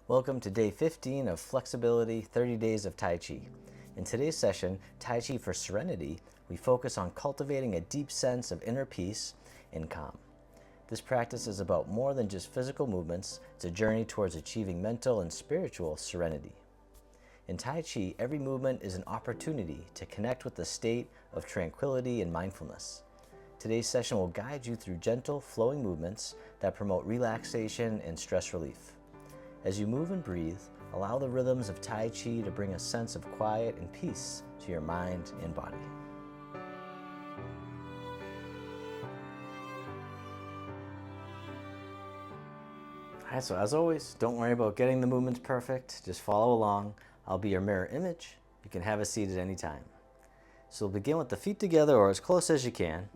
Welcome to day 15 of Flexibility 30 Days of Tai Chi. In today's session, Tai Chi for Serenity, we focus on cultivating a deep sense of inner peace and calm. This practice is about more than just physical movements. It's a journey towards achieving mental and spiritual serenity. In Tai Chi, every movement is an opportunity to connect with the state of tranquility and mindfulness. Today's session will guide you through gentle, flowing movements that promote relaxation and stress relief. As you move and breathe, allow the rhythms of Tai Chi to bring a sense of quiet and peace to your mind and body. Alright, so as always, don't worry about getting the movements perfect. Just follow along. I'll be your mirror image. You can have a seat at any time. So we'll begin with the feet together or as close as you can.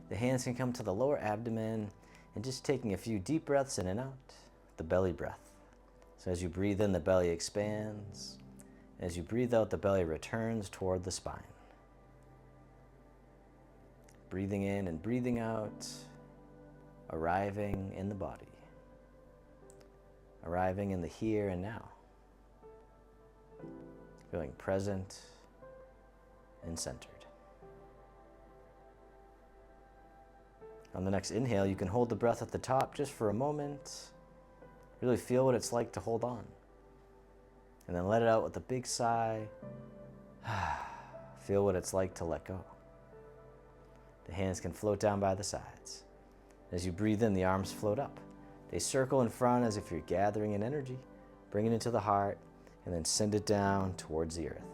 The hands can come to the lower abdomen and just taking a few deep breaths in and out, the belly breath. So as you breathe in, the belly expands. As you breathe out, the belly returns toward the spine. Breathing in and breathing out, arriving in the body. Arriving in the here and now. Feeling present and centered. On the next inhale, you can hold the breath at the top just for a moment. Really feel what it's like to hold on. And then let it out with a big sigh. Feel what it's like to let go. The hands can float down by the sides. As you breathe in, the arms float up. They circle in front as if you're gathering in energy. Bring it into the heart and then send it down towards the earth,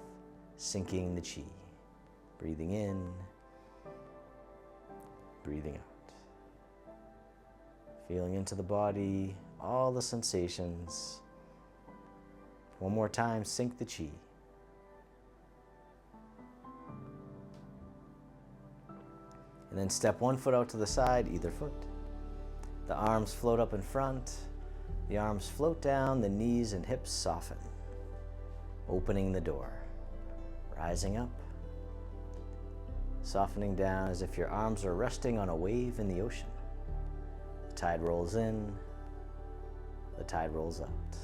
sinking the chi. Breathing in, breathing out. Feeling into the body, all the sensations. One more time, sink the chi. And then step one foot out to the side, either foot. The arms float up in front. The arms float down, the knees and hips soften. Opening the door. Rising up. Softening down as if your arms are resting on a wave in the ocean. The tide rolls in. The tide rolls out.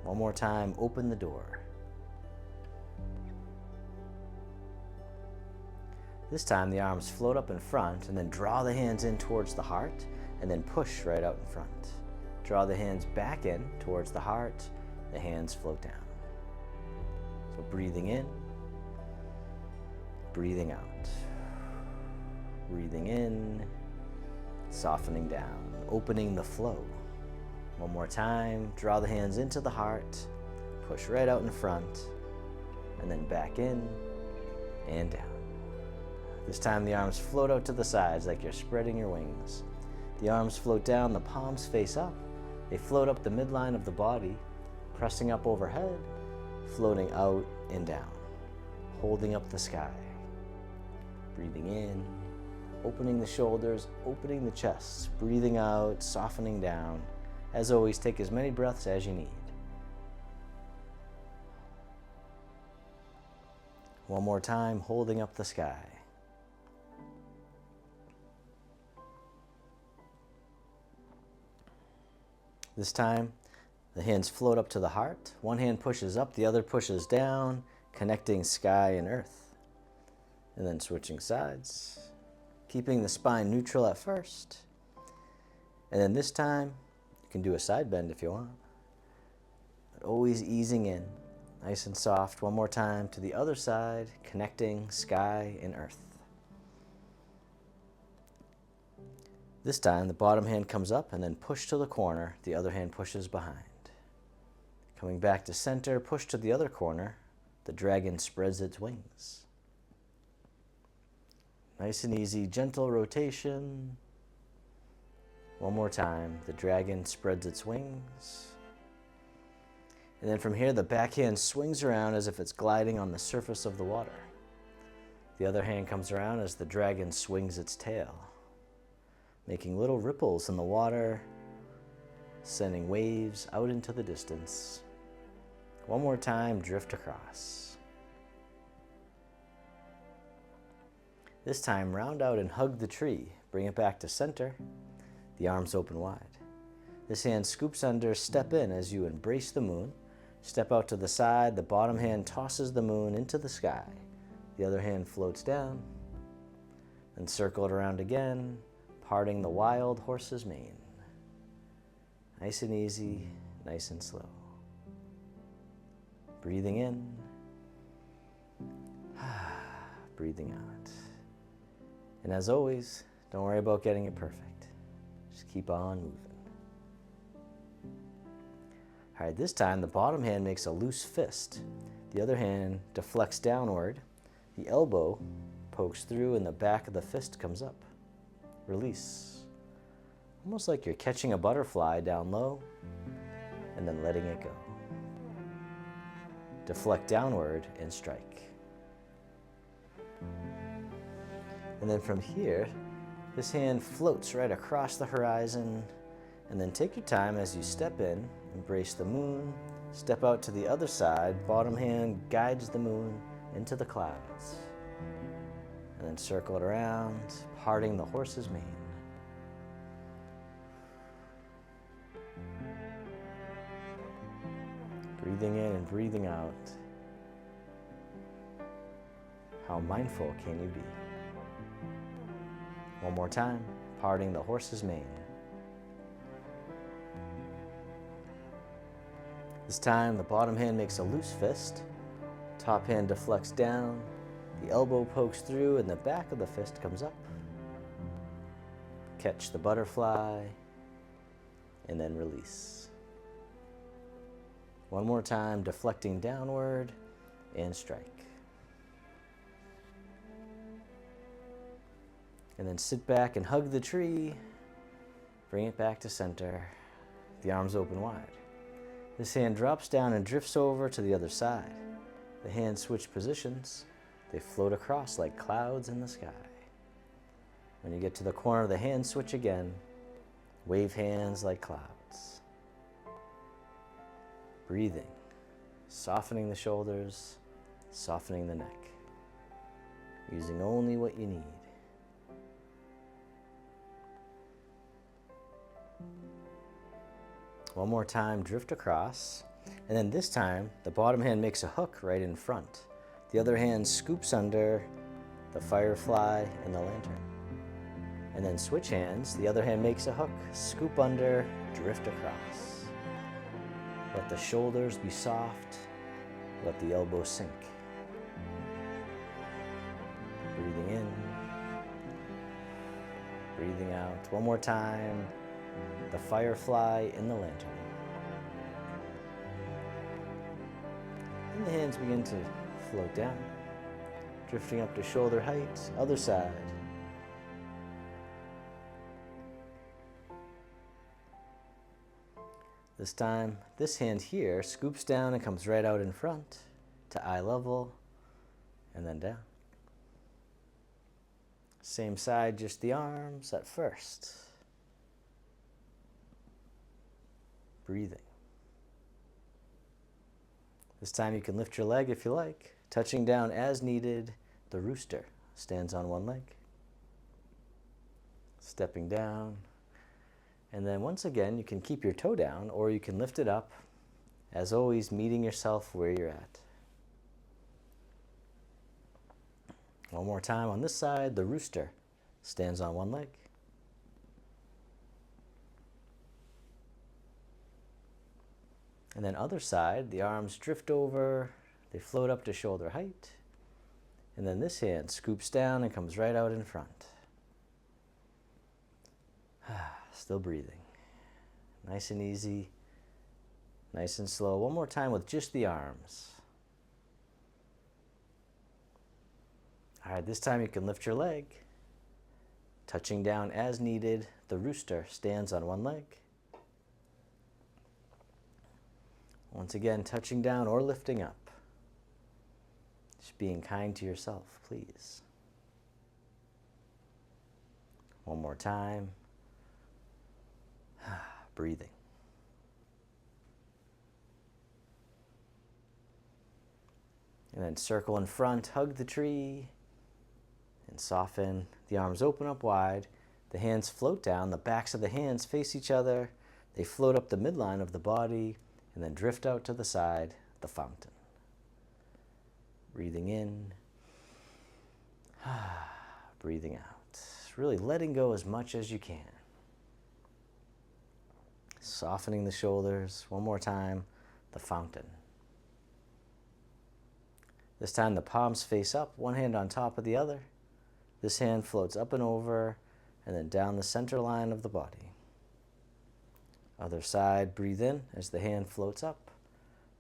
One more time, open the door. This time the arms float up in front and then draw the hands in towards the heart and then push right out in front. Draw the hands back in towards the heart, the hands float down. So breathing in, breathing out. Breathing in, softening down, opening the flow. One more time, draw the hands into the heart, push right out in front, and then back in and down. This time the arms float out to the sides like you're spreading your wings. The arms float down, the palms face up. They float up the midline of the body, pressing up overhead, floating out and down, holding up the sky. Breathing in, opening the shoulders, opening the chest, breathing out, softening down. As always, take as many breaths as you need. One more time, holding up the sky. This time, the hands float up to the heart. One hand pushes up, the other pushes down, connecting sky and earth. And then switching sides, keeping the spine neutral at first. And then this time, you can do a side bend if you want. But always easing in, nice and soft. One more time to the other side, connecting sky and earth. This time, the bottom hand comes up and then push to the corner. The other hand pushes behind. Coming back to center, push to the other corner. The dragon spreads its wings. Nice and easy, gentle rotation. One more time, the dragon spreads its wings. And then from here, the back hand swings around as if it's gliding on the surface of the water. The other hand comes around as the dragon swings its tail, making little ripples in the water, sending waves out into the distance. One more time, drift across. This time, round out and hug the tree. Bring it back to center. The arms open wide. This hand scoops under, step in as you embrace the moon. Step out to the side, the bottom hand tosses the moon into the sky. The other hand floats down, and circle it around again, parting the wild horse's mane. Nice and easy, nice and slow. Breathing in, breathing out. And as always, don't worry about getting it perfect. Just keep on moving. All right, this time the bottom hand makes a loose fist. The other hand deflects downward. The elbow pokes through and the back of the fist comes up. Release. Almost like you're catching a butterfly down low and then letting it go. Deflect downward and strike. And then from here, this hand floats right across the horizon, and then take your time as you step in, embrace the moon, step out to the other side, bottom hand guides the moon into the clouds, and then circle it around, parting the horse's mane. Breathing in and breathing out. How mindful can you be? One more time, parting the horse's mane. This time, the bottom hand makes a loose fist. Top hand deflects down. The elbow pokes through and the back of the fist comes up. Catch the butterfly and then release. One more time, deflecting downward and strike. And then sit back and hug the tree. Bring it back to center. The arms open wide. This hand drops down and drifts over to the other side. The hands switch positions. They float across like clouds in the sky. When you get to the corner, the hands switch again. Wave hands like clouds. Breathing, softening the shoulders, softening the neck. Using only what you need. One more time, drift across. And then this time, the bottom hand makes a hook right in front. The other hand scoops under the firefly and the lantern. And then switch hands. The other hand makes a hook, scoop under, drift across. Let the shoulders be soft. Let the elbows sink. Breathing in. Breathing out. One more time. The firefly in the lantern. And the hands begin to float down, drifting up to shoulder height, other side. This time, this hand here scoops down and comes right out in front to eye level, and then down. Same side, just the arms at first. Breathing. This time you can lift your leg if you like, touching down as needed. The rooster stands on one leg. Stepping down. And then once again, you can keep your toe down or you can lift it up. As always, meeting yourself where you're at. One more time on this side, the rooster stands on one leg. And then other side, the arms drift over, they float up to shoulder height. And then this hand scoops down and comes right out in front. Still breathing. Nice and easy, nice and slow. One more time with just the arms. All right, this time you can lift your leg. Touching down as needed, the rooster stands on one leg. Once again, touching down or lifting up. Just being kind to yourself, please. One more time. Breathing. And then circle in front, hug the tree, and soften. The arms open up wide. The hands float down. The backs of the hands face each other. They float up the midline of the body and then drift out to the side, the fountain. Breathing in, breathing out. Really letting go as much as you can. Softening the shoulders. One more time, the fountain. This time the palms face up, one hand on top of the other. This hand floats up and over and then down the center line of the body. Other side, breathe in as the hand floats up.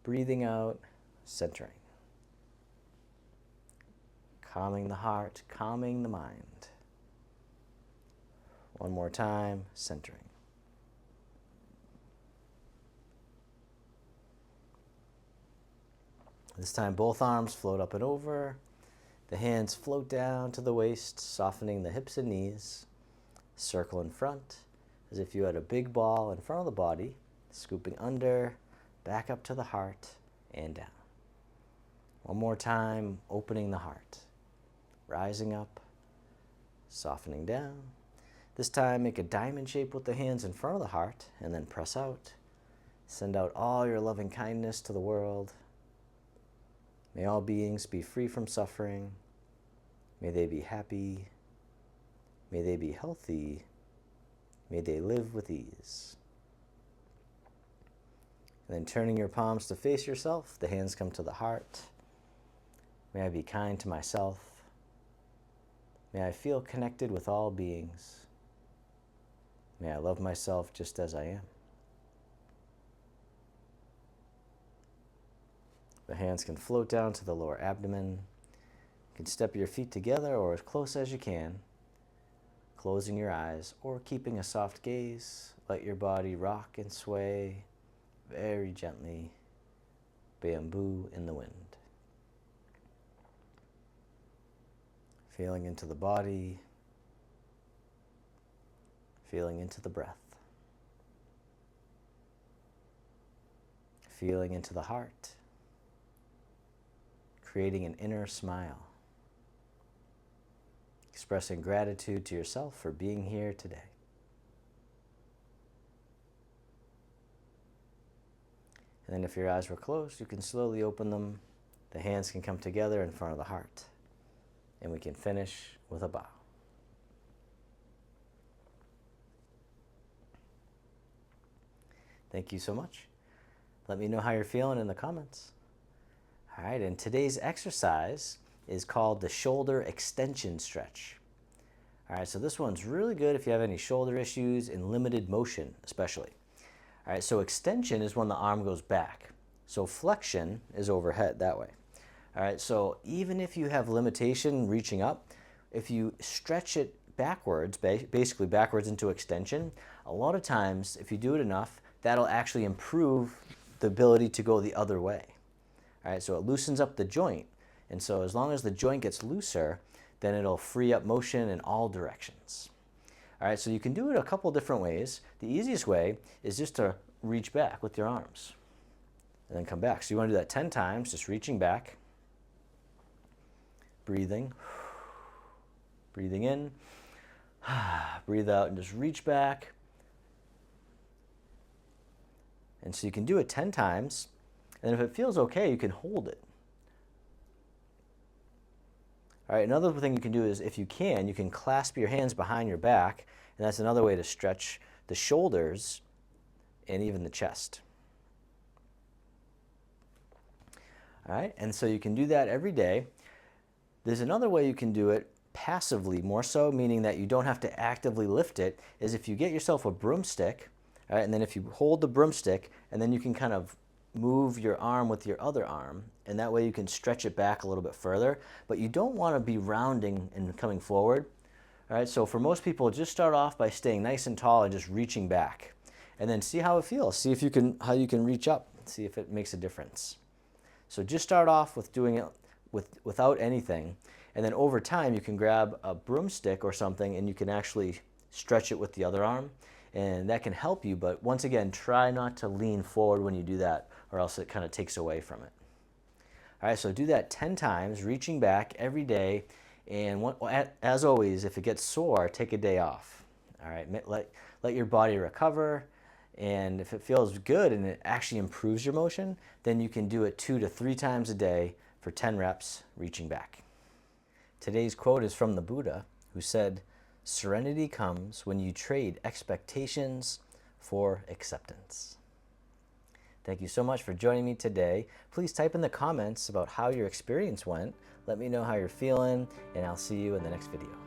Breathing out, centering. Calming the heart, calming the mind. One more time, centering. This time both arms float up and over. The hands float down to the waist, softening the hips and knees. Circle in front, as if you had a big ball in front of the body, scooping under, back up to the heart, and down. One more time, opening the heart. Rising up, softening down. This time make a diamond shape with the hands in front of the heart, and then press out. Send out all your loving kindness to the world. May all beings be free from suffering. May they be happy. May they be healthy. May they live with ease. And then turning your palms to face yourself, the hands come to the heart. May I be kind to myself. May I feel connected with all beings. May I love myself just as I am. The hands can float down to the lower abdomen. You can step your feet together or as close as you can, closing your eyes or keeping a soft gaze. Let your body rock and sway very gently, bamboo in the wind. Feeling into the body, feeling into the breath, feeling into the heart, creating an inner smile, expressing gratitude to yourself for being here today. And then if your eyes were closed, you can slowly open them. The hands can come together in front of the heart. And we can finish with a bow. Thank you so much. Let me know how you're feeling in the comments. All right, and today's exercise is called the shoulder extension stretch. All right, so this one's really good if you have any shoulder issues and limited motion, especially. All right, so extension is when the arm goes back. So flexion is overhead that way. All right, so even if you have limitation reaching up, if you stretch it backwards, basically backwards into extension, a lot of times, if you do it enough, that'll actually improve the ability to go the other way. All right, so it loosens up the joint. And so as long as the joint gets looser, then it'll free up motion in all directions. All right, so you can do it a couple different ways. The easiest way is just to reach back with your arms and then come back. So you want to do that 10 times, just reaching back, breathing, breathing in, breathe out and just reach back. And so you can do it 10 times. And if it feels okay, you can hold it. All right, another thing you can do is if you can clasp your hands behind your back, and that's another way to stretch the shoulders and even the chest. All right, and so you can do that every day. There's another way you can do it passively, more so, meaning that you don't have to actively lift it, is if you get yourself a broomstick, all right, and then if you hold the broomstick, and then you can kind of move your arm with your other arm, and that way you can stretch it back a little bit further, but you don't want to be rounding and coming forward. All right, so for most people, just start off by staying nice and tall and just reaching back, and then see how it feels. See if you can, how you can reach up, see if it makes a difference. So just start off with doing it without anything, and then over time you can grab a broomstick or something and you can actually stretch it with the other arm, and that can help you, but once again, try not to lean forward when you do that, or else it kind of takes away from it. All right, so do that 10 times, reaching back every day, and as always, if it gets sore, take a day off. All right, let your body recover, And if it feels good and it actually improves your motion, then you can do it 2 to 3 times a day for 10 reps, reaching back. Today's quote is from the Buddha, who said, "Serenity comes when you trade expectations for acceptance." Thank you so much for joining me today. Please type in the comments about how your experience went. Let me know how you're feeling, and I'll see you in the next video.